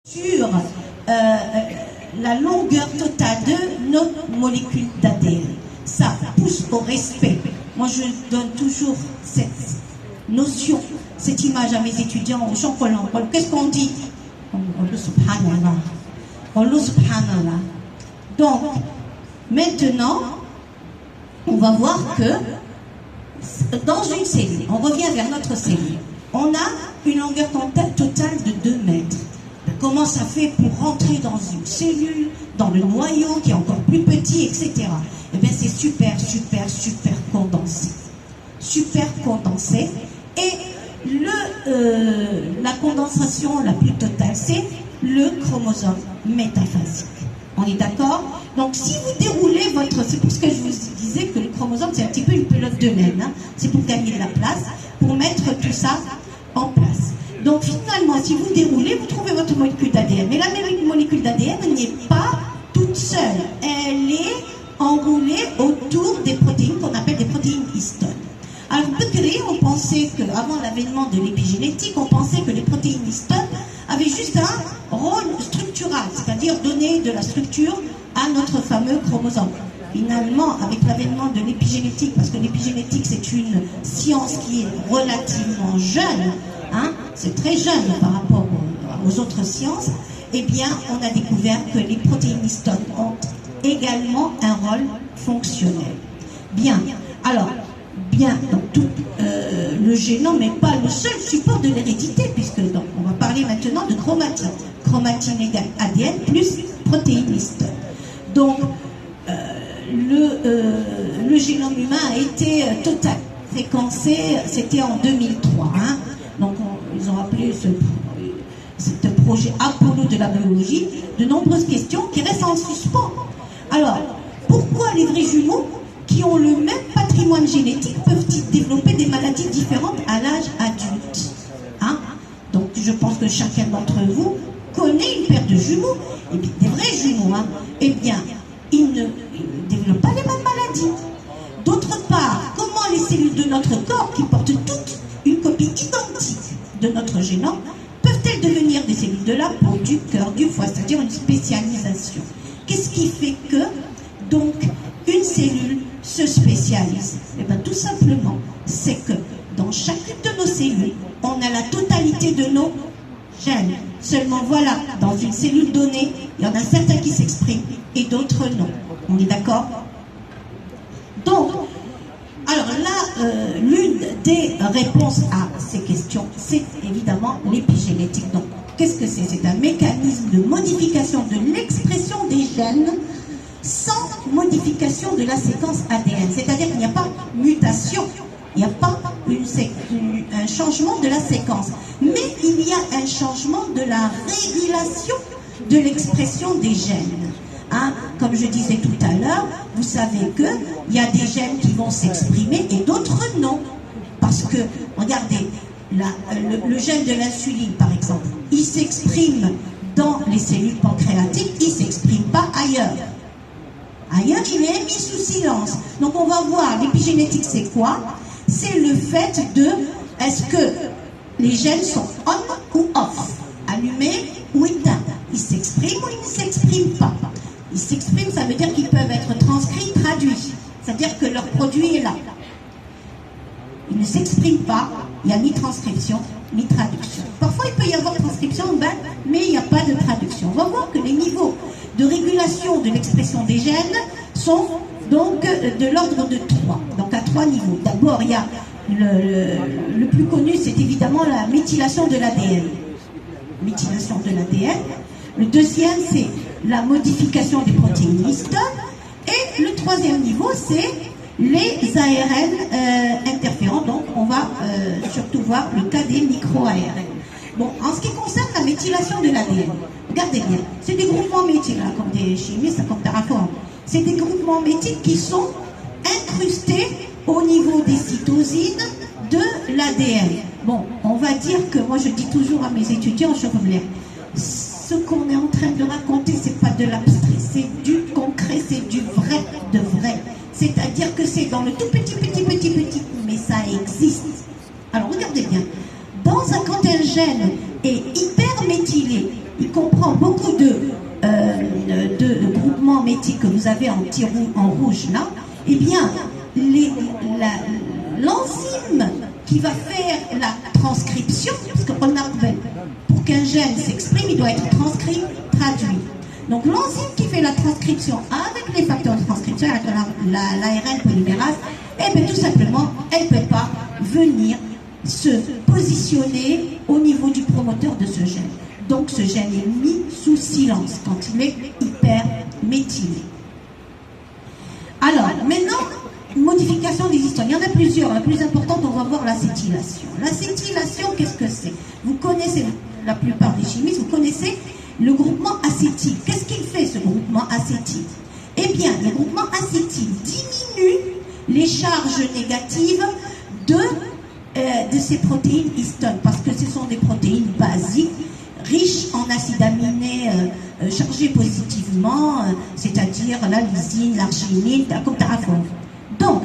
sur la longueur totale de nos molécules d'ADN. Ça pousse au respect. Moi, je donne toujours cette notion, cette image à mes étudiants au champ collant. Qu'est-ce qu'on dit? Allah subhanallah. Allah subhanallah. Donc, maintenant, on va voir que dans une cellule, on revient vers notre cellule, on a une longueur totale de 2 mètres. Comment ça fait pour rentrer dans une cellule, dans le noyau qui est encore plus petit, etc. Eh bien, c'est super condensé. Super condensé. Et la condensation la plus totale, c'est le chromosome métaphasique. On est d'accord? Donc, si vous déroulez votre... C'est pour ce que je vous disais que le chromosome, c'est un petit peu une pelote de laine. Hein? C'est pour gagner de la place, pour mettre tout ça en place. Donc, finalement, si vous déroulez, vous trouvez votre molécule d'ADN. Mais la molécule d'ADN n'est pas toute seule. Elle est enroulée autour des protéines qu'on appelle des protéines histones. Alors, on pensait qu'avant l'avènement de l'épigénétique, on pensait que les protéines histones avaient juste un rôle structural, c'est-à-dire donner de la structure à notre fameux chromosome. Finalement, avec l'avènement de l'épigénétique, parce que l'épigénétique, c'est une science qui est relativement jeune, hein, c'est très jeune par rapport aux autres sciences, eh bien, on a découvert que les protéines histones ont également un rôle fonctionnel. Bien, alors, donc tout le génome n'est pas le seul support de l'hérédité, puisque donc, on va parler maintenant de chromatine. Chromatine égale ADN plus protéines histones. Donc, le génome humain a été total séquencé, c'était en 2003. Hein. Donc, ils ont appelé ce projet Apollo de la biologie, de nombreuses questions qui restent en suspens. Alors, pourquoi les vrais jumeaux qui ont le même patrimoine génétique peuvent-ils développer des maladies différentes à l'âge adulte? Hein? Donc, je pense que chacun d'entre vous connaît une paire de jumeaux, et bien, des vrais jumeaux, hein, eh bien, ils ne développent pas les mêmes maladies. D'autre part, comment les cellules de notre corps, qui portent toutes une copie identique de notre génome, peuvent-elles devenir des cellules de la peau, du cœur, du foie, c'est-à-dire une spécialisation? Qu'est-ce qui fait que, donc, une cellule se spécialise? Eh bien, tout simplement, c'est que dans chacune de nos cellules, on a la totalité de nos gènes. Seulement, voilà, dans une cellule donnée, il y en a certains qui s'expriment et d'autres non. On est d'accord? Donc, alors là, l'une des réponses à ces questions, c'est évidemment l'épigénétique. Donc, qu'est-ce que c'est? C'est un mécanisme de modification de l'expression des gènes sans modification de la séquence ADN. C'est-à-dire qu'il n'y a pas mutation, il n'y a pas un changement de la séquence. Mais il y a un changement de la régulation de l'expression des gènes. Hein? Comme je disais tout à l'heure, vous savez qu'il y a des gènes qui vont s'exprimer et d'autres non. Parce que, regardez, le gène de l'insuline, par exemple, il s'exprime dans les cellules pancréatiques, il ne s'exprime pas ailleurs. Ailleurs, il est mis sous silence. Donc, on va voir, l'épigénétique, c'est quoi? C'est le fait de, est-ce que les gènes sont on ou off, allumés ou éteints? Ils s'expriment ou ils ne s'expriment pas? Ils s'expriment, ça veut dire qu'ils peuvent être transcrits, traduits. C'est-à-dire que leur produit est là. Ils ne s'expriment pas, il n'y a ni transcription, ni traduction. Parfois, il peut y avoir transcription, mais il n'y a pas de traduction. On va voir que les niveaux de régulation de l'expression des gènes sont donc de l'ordre de 3. Donc à 3 niveaux. D'abord, il y a le plus connu, c'est évidemment la méthylation de l'ADN. Méthylation de l'ADN. Le deuxième, c'est la modification des protéines histones. Et le troisième niveau, c'est les ARN interférents. Donc, on va surtout voir le cas des micro-ARN. Bon, en ce qui concerne la méthylation de l'ADN, regardez bien, c'est des groupements méthyles, hein, comme des chimistes, comme Terraform. C'est des groupements méthyles qui sont incrustés au niveau des cytosines de l'ADN. Bon, on va dire que, moi je dis toujours à mes étudiants, je relève, ce qu'on est en train de raconter, c'est pas de l'abstrait, c'est du concret, c'est du vrai, de vrai. C'est-à-dire que c'est dans le tout petit, mais ça existe. Alors regardez bien, quand un gène est hyper méthylé, il il comprend beaucoup de groupements métis que vous avez en rouge là, eh bien, l'enzyme qui va faire la transcription, parce qu'on appelle, pour qu'un gène s'exprime, il doit être transcrit, traduit. Donc l'enzyme qui fait la transcription avec les facteurs de transcription, avec l'ARN polymérase, eh bien tout simplement, elle ne peut pas venir se positionner au niveau du promoteur de ce gène. Donc ce gène est mis sous silence quand il est hyper méthylé. Alors maintenant, modification des histones. Il y en a plusieurs. La plus importante, on va voir l'acétylation. L'acétylation, qu'est-ce que c'est? Vous connaissez, la plupart des chimistes, vous connaissez le groupement acétyl. Qu'est-ce qu'il fait, ce groupement acétyl? Eh bien, le groupement acétyl diminue les charges négatives de ces protéines histones, parce que ce sont des protéines basiques, riches en acides aminés chargés positivement, c'est-à-dire la lysine, l'arginine, la coptarafone. Donc,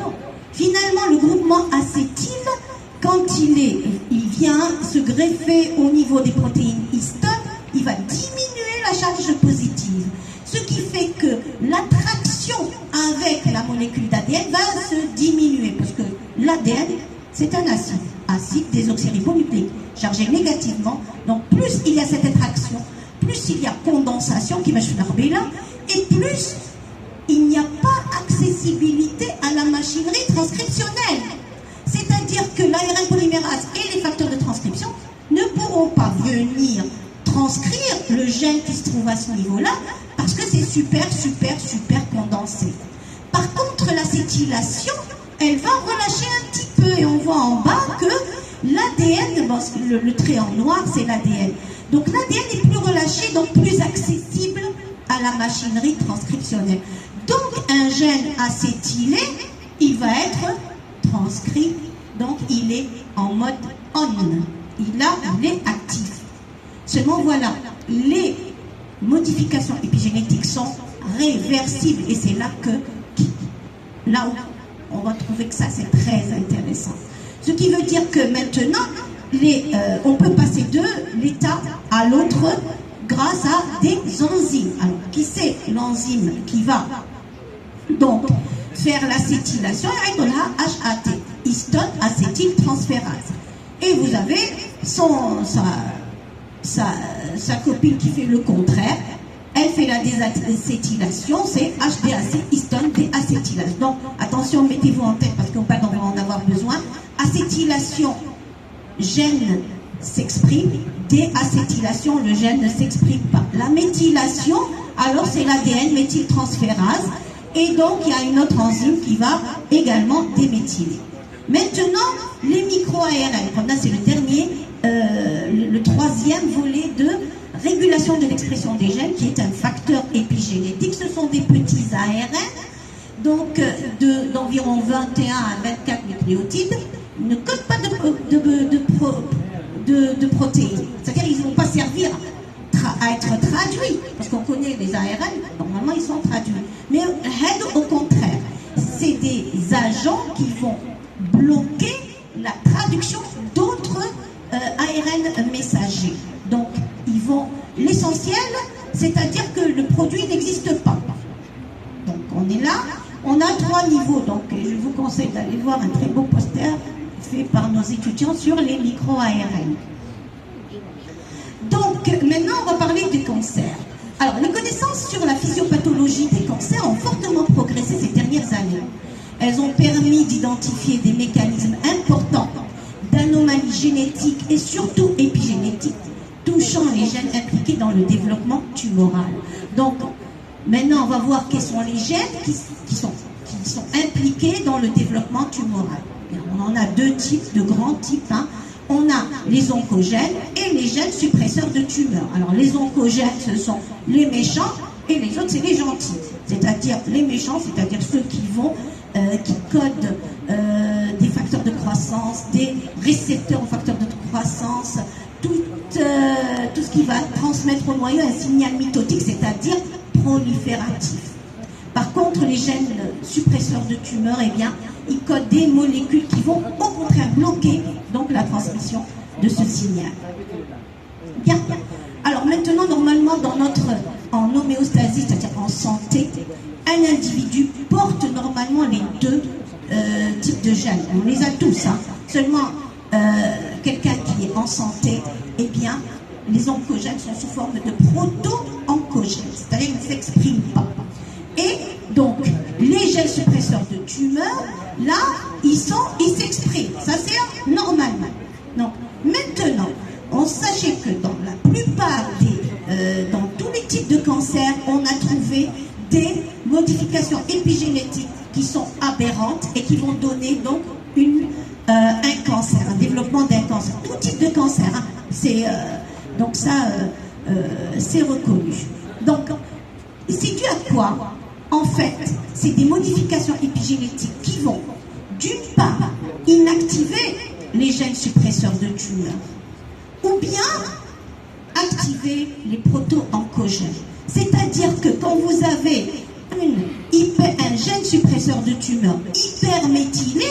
finalement, le groupement acétyl, quand il vient se greffer au niveau des protéines histones, il va diminuer la charge positive. Ce qui fait que l'attraction avec la molécule d'ADN va se diminuer, parce que l'ADN, c'est un acide désoxyribonucléique, chargé négativement. Donc, plus il y a cette attraction, plus il y a condensation qui va se faire là, et plus il n'y a pas accessibilité à la machinerie transcriptionnelle. C'est-à-dire que l'ARN polymérase et les facteurs de transcription ne pourront pas venir transcrire le gène qui se trouve à ce niveau-là, parce que c'est super condensé. Par contre, l'acétylation, elle va relâcher un petit peu, et on voit en bas que l'ADN, le trait en noir, c'est l'ADN. Donc l'ADN est plus relâché, donc plus accessible à la machinerie transcriptionnelle. Donc un gène acétylé, il va être transcrit, donc il est en mode on, il est actif. Seulement voilà, les modifications épigénétiques sont réversibles, et c'est là où on va trouver que ça c'est très intéressant. Ce qui veut dire que maintenant, on peut passer de l'état à l'autre grâce à des enzymes. Alors, qui c'est l'enzyme qui va donc faire l'acétylation? Et on a HAT, histone acétyltransférase. Et vous avez sa copine qui fait le contraire. Elle fait la désacétylation, c'est HDAC, histone déacétylase. Donc, attention, mettez-vous en tête parce qu'on va en avoir besoin. Acétylation, gène s'exprime. Déacétylation, le gène ne s'exprime pas. La méthylation, alors c'est l'ADN méthyltransférase. Et donc, il y a une autre enzyme qui va également déméthyler. Maintenant, les micro-ARN. Là, c'est le dernier, le troisième volet de régulation de l'expression des gènes, qui est un facteur épigénétique. Ce sont des petits ARN, donc d'environ 21 à 24 nucléotides, ne codent pas de protéines. C'est-à-dire qu'ils ne vont pas servir à être traduits, parce qu'on connaît les ARN, normalement ils sont traduits. Mais au contraire, c'est des agents qui vont bloquer la traduction d'autres ARN messagers. Donc, l'essentiel, c'est-à-dire que le produit n'existe pas. Donc, on est là, on a 3 niveaux. Donc, je vous conseille d'aller voir un très beau poster fait par nos étudiants sur les micro-ARN. Donc, maintenant, on va parler du cancer. Alors, les connaissances sur la physiopathologie des cancers ont fortement progressé ces dernières années. Elles ont permis d'identifier des mécanismes importants d'anomalies génétiques et surtout épigénétiques touchant les gènes impliqués dans le développement tumoral. Donc, maintenant, on va voir quels sont les gènes qui sont impliqués dans le développement tumoral. On en a 2 types, de grands types. On a les oncogènes et les gènes suppresseurs de tumeurs. Alors, les oncogènes, ce sont les méchants, et les autres, c'est les gentils. C'est-à-dire les méchants, c'est-à-dire ceux qui codent des facteurs de croissance, des récepteurs aux facteurs de croissance, tout ce qui va transmettre au noyau un signal mitotique, c'est-à-dire prolifératif. Par contre, les gènes suppresseurs de tumeurs, eh bien, ils codent des molécules qui vont au contraire bloquer donc la transmission de ce signal. Bien. Alors maintenant, normalement, en homéostasie, c'est-à-dire en santé, un individu porte normalement les deux types de gènes. On les a tous, hein. Seulement, quelqu'un qui est en santé, eh bien, les oncogènes sont sous forme de proto-oncogènes, c'est-à-dire qu'ils ne s'expriment pas. Et donc, les gènes suppresseurs de tumeurs, là, ils s'expriment. Ça, c'est normalement. Donc, maintenant, on sachait que dans la plupart dans tous les types de cancers, on a trouvé des modifications épigénétiques qui sont aberrantes et qui vont donner donc un cancer, un développement d'un cancer. Tout type de cancer, hein, donc ça, c'est reconnu. Donc, c'est dû à quoi? En fait, c'est des modifications épigénétiques qui vont, d'une part, inactiver les gènes suppresseurs de tumeurs, ou bien activer les proto-oncogènes. C'est-à-dire que quand vous avez un gène suppresseur de tumeur hyperméthylé,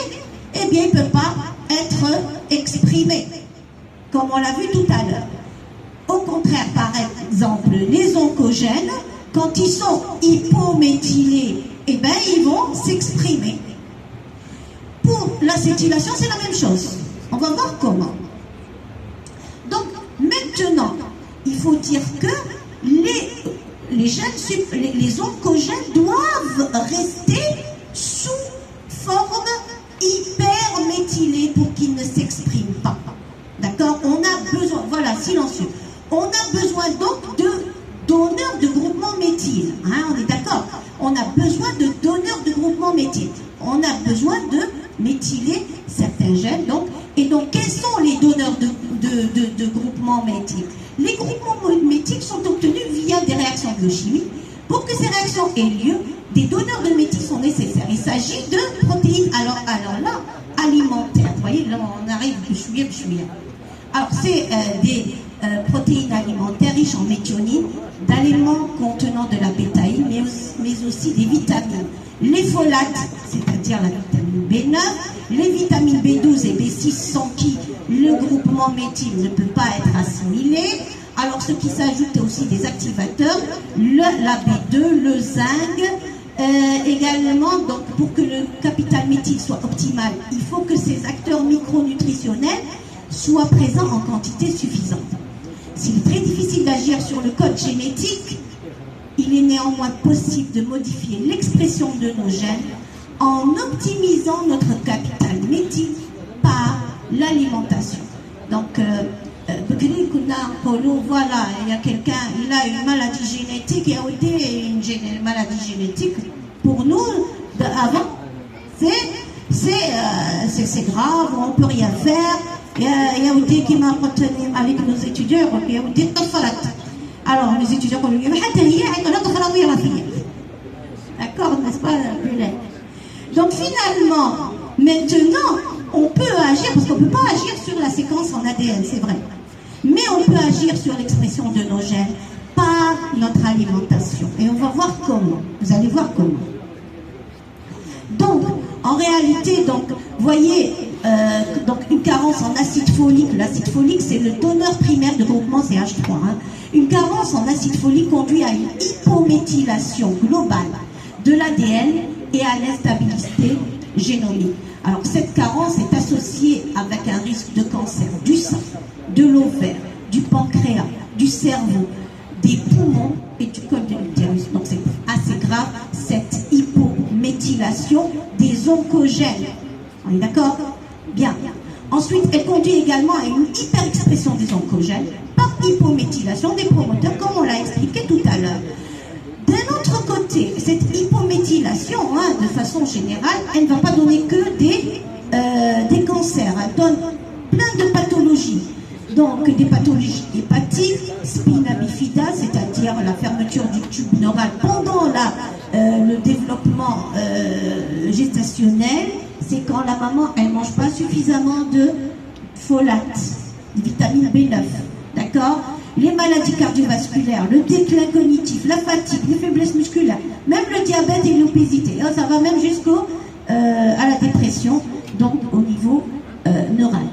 eh bien, il ne peut pas être exprimé, comme on l'a vu tout à l'heure. Au contraire, par exemple, les oncogènes, quand ils sont hypométhylés, eh bien, ils vont s'exprimer. Pour l'acétylation, c'est la même chose. On va voir comment. Donc, maintenant, il faut dire que les oncogènes doivent rester sous forme hyperméthylée pour qu'ils ne s'expriment pas. D'accord? On a besoin, voilà, silencieux. On a besoin donc de donneurs de groupement méthyle. Hein, on est d'accord? On a besoin de donneurs de groupement méthyle. On a besoin de méthyler certains gènes. Donc, et donc, quels sont les donneurs de groupement méthyle? Les groupements méthyles sont obtenus via des réactions biochimiques. Pour que ces réactions aient lieu, des donneurs de méthyle sont nécessaires. Il s'agit de protéines, alors là, alimentaires. Vous voyez, là, on arrive bchouïa. Alors, c'est des protéines alimentaires riches en méthionine, d'aliments contenant de la bétaïne, mais aussi des vitamines. Les folates, c'est-à-dire la vitamine B9, les vitamines B12 et B6 sans qui le groupement méthyle ne peut pas être assimilé. Alors, ce qui s'ajoute aussi des activateurs, la B2, le zinc, également, donc pour que le capital méthyle soit optimal, il faut que ces acteurs micronutritionnels soient présents en quantité suffisante. S'il est très difficile d'agir sur le code génétique, il est néanmoins possible de modifier l'expression de nos gènes en optimisant notre capital méthyle par l'alimentation. Donc, voilà, il y a quelqu'un, il a une maladie génétique, il y a aussi une maladie génétique. Pour nous, avant, c'est grave, on ne peut rien faire. Il y a aussi qui m'a retenu avec nos étudiants, il y a aussi alors, les étudiants ont dit, d'accord, n'est-ce pas, Bullet? Donc, finalement, maintenant, on peut agir, parce qu'on ne peut pas agir sur la séquence en ADN, c'est vrai. Mais on peut agir sur l'expression de nos gènes par notre alimentation. Et on va voir comment. Vous allez voir comment. Donc, en réalité, donc, voyez, donc une carence en acide folique. L'acide folique, c'est le donneur primaire de groupement CH3. Hein. Une carence en acide folique conduit à une hypométhylation globale de l'ADN et à l'instabilité génomique. Alors, cette carence est associée avec un risque de cancer du sein, de l'ovaire, du pancréas, du cerveau, des poumons et du col de l'utérus. Donc, c'est assez grave, cette hypométhylation des oncogènes. On est d'accord? Bien. Ensuite, elle conduit également à une hyperexpression des oncogènes par hypométhylation des promoteurs, comme on l'a expliqué tout à l'heure. D'un autre côté, cette hypométhylation, hein, de façon générale, elle ne va pas donner que des cancers. Elle donne plein de pathologies. Donc, des pathologies hépatiques, spina bifida, c'est-à-dire la fermeture du tube neural pendant le développement gestationnel. C'est quand la maman, elle ne mange pas suffisamment de folate, de vitamine B9. D'accord? Les maladies cardiovasculaires, le déclin cognitif, la fatigue, les faiblesses musculaires, même le diabète et l'obésité. Ça va même à la dépression, donc au niveau neural.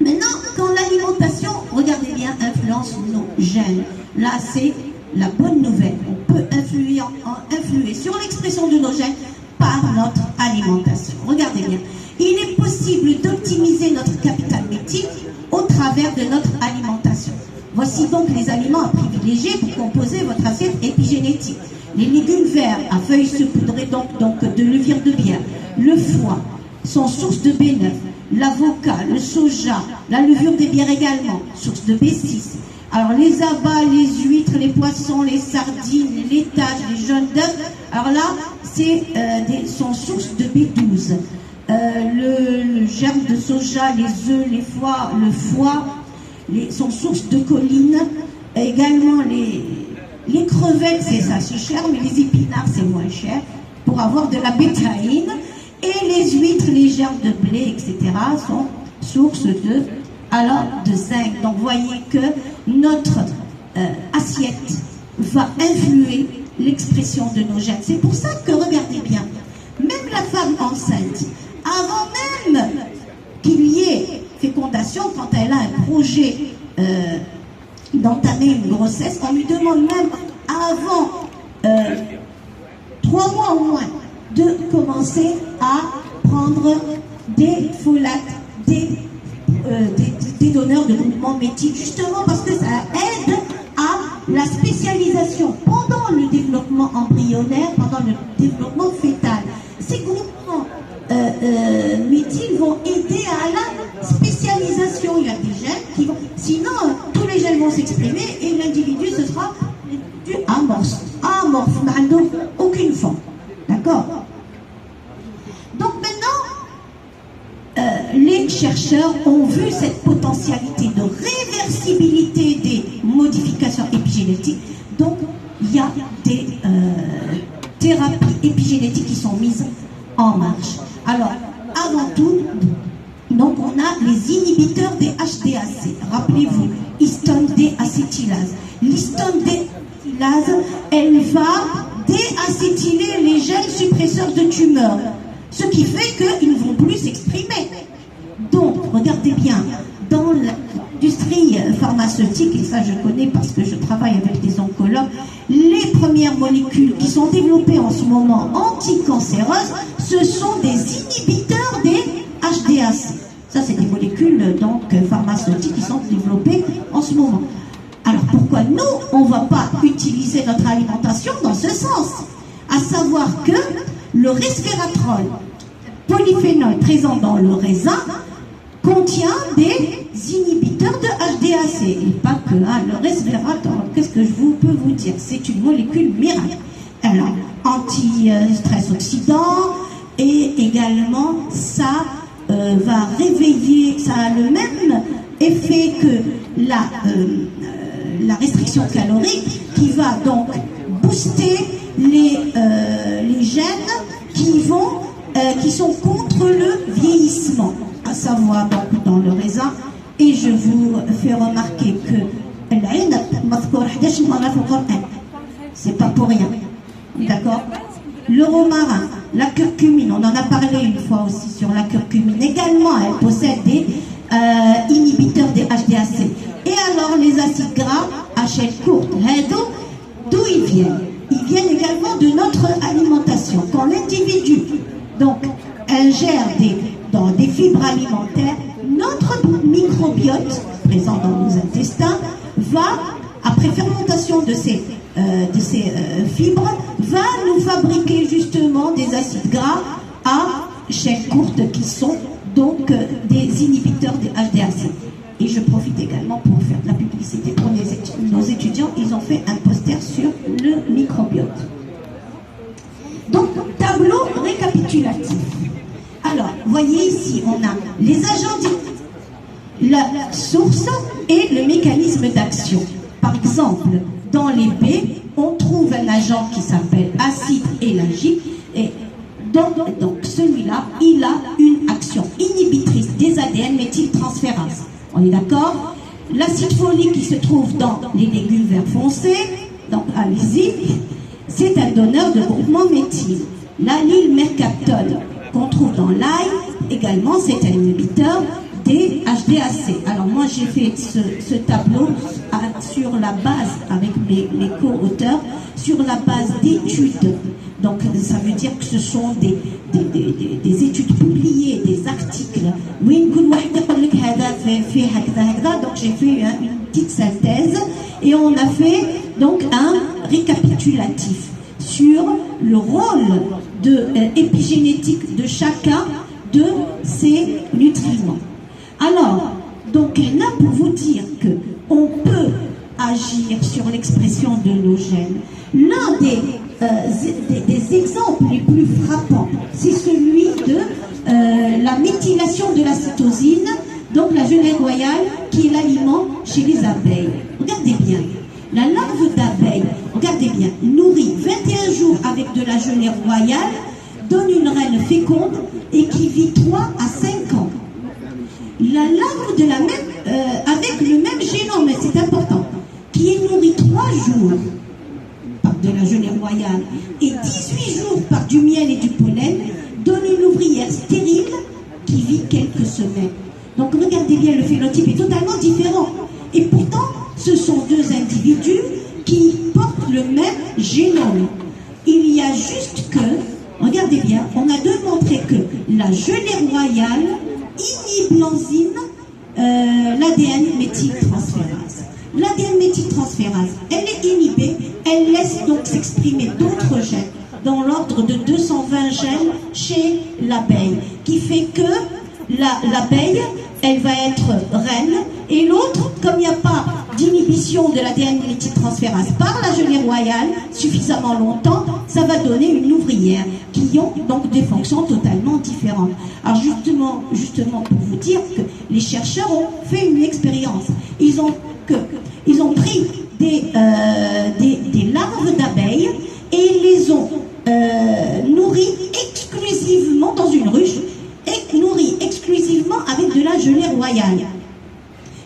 Maintenant, quand l'alimentation, regardez bien, influence nos gènes. Là, c'est la bonne nouvelle. On peut influer sur l'expression de nos gènes par notre alimentation. Regardez bien. Il est possible d'optimiser notre capital méthyl au travers de notre alimentation. Voici donc les aliments à privilégier pour composer votre assiette épigénétique. Les légumes verts à feuilles saupoudrées donc de levure de bière, le foie sont source de B9, l'avocat, le soja, la levure des bières également, source de B6. Alors les abats, les huîtres, les poissons, les sardines, les laitages, les jaunes d'œufs, alors là, sont source de B12. Le germe de soja, les œufs, les foies, le foie sont source de choline. Également les crevettes, c'est cher, mais les épinards, c'est moins cher, pour avoir de la bétaïne. Et les huîtres, les gerbes de blé, etc., sont source de zinc. Donc, vous voyez que notre assiette va influer l'expression de nos gènes. C'est pour ça que, regardez bien, même la femme enceinte, avant même qu'il y ait fécondation, quand elle a un projet d'entamer une grossesse, on lui demande même avant 3 mois au moins de commencer à prendre des folates, des donneurs de groupement méthyl, justement parce que ça aide à la spécialisation pendant le développement embryonnaire, pendant le développement fœtal. Ces groupements méthyl vont aider à la spécialisation. Il y a des gènes qui vont... Sinon, tous les gènes vont s'exprimer et l'individu, ce sera du amorphe, donc aucune forme. D'accord? Donc maintenant, les chercheurs ont vu cette potentialité de réversibilité des modifications épigénétiques. Donc, il y a des thérapies épigénétiques qui sont mises en marche. Alors, avant tout, donc on a les inhibiteurs des HDAC. Rappelez-vous, histone déacétylase. L'histone déacétylase, elle va déacétyler les gènes suppresseurs de tumeurs, ce qui fait qu'ils ne vont plus s'exprimer. Donc, regardez bien, dans l'industrie pharmaceutique, et ça je connais parce que je travaille avec des oncologues, les premières molécules qui sont développées en ce moment anticancéreuses, ce sont des inhibiteurs des HDAC. Ça, c'est des molécules donc pharmaceutiques qui sont développées en ce moment. Alors pourquoi nous, on ne va pas utiliser notre alimentation dans ce sens? À savoir que le resveratrol, polyphénol présent dans le raisin, contient des inhibiteurs de HDAC. Et pas que le resveratrol, qu'est-ce que je peux vous dire? C'est une molécule miracle. Alors, anti-stress oxydant, et également ça va réveiller, ça a le même effet que la restriction calorique, qui va donc booster les gènes qui sont contre le vieillissement, à savoir donc dans le raisin. Et je vous fais remarquer que c'est pas pour rien, d'accord? Le romarin, la curcumine, on en a parlé une fois aussi sur la curcumine, également elle possède des inhibiteurs des HDAC. Et alors les acides gras à chaîne courte, d'où ils viennent? Ils viennent également de notre alimentation. Quand l'individu donc ingère des fibres alimentaires, notre microbiote présent dans nos intestins va, après fermentation de ces fibres, va nous fabriquer justement des acides gras à chaîne courte qui sont donc des inhibiteurs des HDAC. Et je profite également pour faire de la publicité pour nos étudiants. Ils ont fait un poster sur le microbiote. Donc, tableau récapitulatif. Alors, voyez ici, on a les agents, la source et le mécanisme d'action. Par exemple, dans les B, on trouve un agent qui s'appelle acide élagique. Et donc celui-là, il a une action inhibitrice des ADN méthyltransférase. On est d'accord? L'acide folique qui se trouve dans les légumes verts foncés, donc allez-y, c'est un donneur de groupement méthyle. L'allylmercaptone qu'on trouve dans l'ail, également c'est un inhibiteur des HDAC. Alors moi j'ai fait ce tableau sur la base, avec mes co-auteurs, sur la base d'études. Donc ça veut dire que ce sont des études publiées, des articles. Donc j'ai fait une petite synthèse et on a fait donc un récapitulatif sur le rôle épigénétique de chacun de ces nutriments. Alors, donc là pour vous dire qu'on peut agir sur l'expression de nos gènes. L'un des exemples les plus frappants, c'est celui de la méthylation de la cytosine, donc la gelée royale, qui est l'aliment chez les abeilles. Regardez bien, la larve d'abeille, regardez bien, nourrie 21 jours avec de la gelée royale, donne une reine féconde et qui vit 3 à 5 ans. La larve de la même, avec le même génome, c'est important, qui est nourrie 3 jours par de la gelée royale et 18 jours par du miel et du pollen, donne une ouvrière stérile qui vit quelques semaines. Donc regardez bien, le phénotype est totalement différent. Et pourtant, ce sont deux individus qui portent le même génome. Il y a juste que, regardez bien, on a démontré que la gelée royale inhibe l'enzyme l'ADN méthyltransférase. L'ADN méthyltransférase, elle est inhibée, elle laisse donc s'exprimer d'autres gènes, dans l'ordre de 220 gènes chez l'abeille, qui fait que l'abeille, elle va être reine, et l'autre, comme il n'y a pas d'inhibition de l'ADN méthyltransférase par la gelée royale suffisamment longtemps, ça va donner une ouvrière qui ont donc des fonctions totalement différentes. Alors justement pour vous dire que les chercheurs ont fait une expérience. Ils ont pris des larves d'abeilles et ils les ont nourries exclusivement dans une ruche, et nourries exclusivement avec de la gelée royale.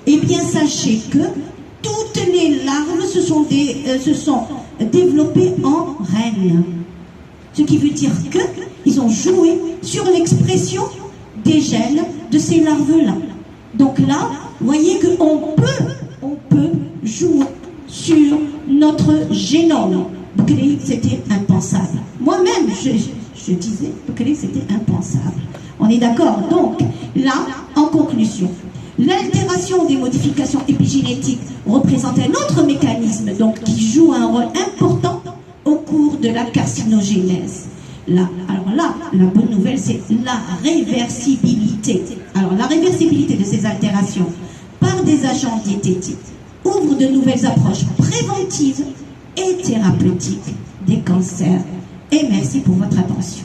Eh bien, sachez que toutes les larves se sont développées en reines. Ce qui veut dire qu'ils ont joué sur l'expression des gènes de ces larves-là. Donc là, vous voyez qu'on peut jouer sur notre génome. C'était impensable. Moi-même, je disais que c'était impensable. On est d'accord? Donc, là, en conclusion, l'altération des modifications épigénétiques représente un autre mécanisme donc, qui joue un rôle important au cours de la carcinogénèse. Alors là, la bonne nouvelle, c'est la réversibilité. Alors, la réversibilité de ces altérations par des agents diététiques ouvre de nouvelles approches préventives et thérapeutiques des cancers. Et merci pour votre attention.